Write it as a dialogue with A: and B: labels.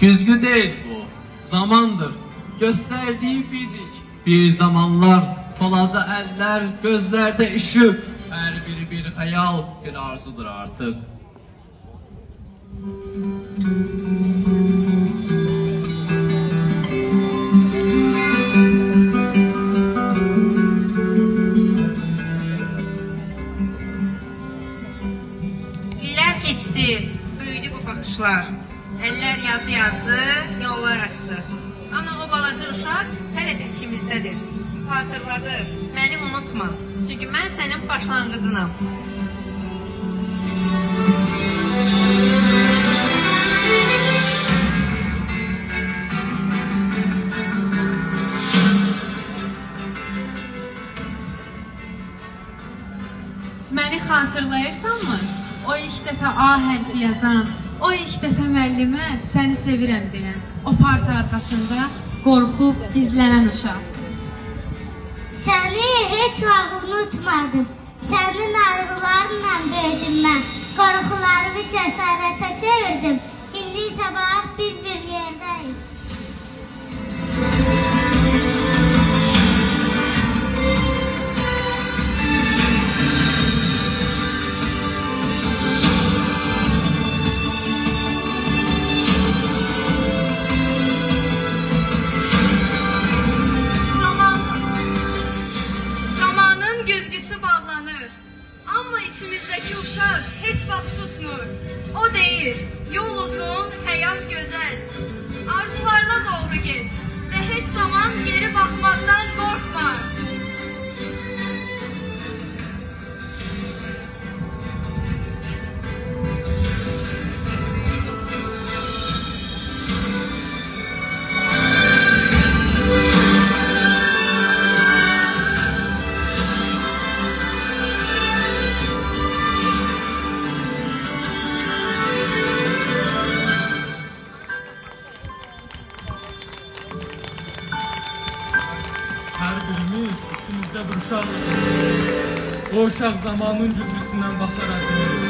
A: Güzgü değil bu, zamandır. Gösterdiği bizik. Bir zamanlar kolaca eller, gözlerde ışık. Her biri bir hayal, bir arzudur artık.
B: İllər keçdi, böyüdü bu baxışlar. Əllər yazı yazdı, yollar açdı. Amma o balaca uşaq hələ də içimizdədir. Xatırladır, məni unutma. Çünki mən sənin başlanğıcınam.
C: Məni xatırlayırsanmı? O ilk dəfə A hərfi yazan, o ilk dəfə müəllimə səni sevirəm deyən, o parta arxasında qorxub gizlənən uşaq.
D: Səni heç vaxt unutmadım. Sənin arzularınla böyüdüm mən. Qorxularımı cəsarətə çevirdim. İndi isə bax biz bir yerdəyik.
E: Zamanın güzgüsü bağlanır. Amma içimizdəki uşaq heç vaxt susmur. O deyir, yol uzun, həyat gözəl. Arzularına doğru get və heç zaman geri baxmaqdan qorxma.
F: Her birimiz içimizde bir uşaq. O uşaq zamanın güzgüsündən baxaraq büyür.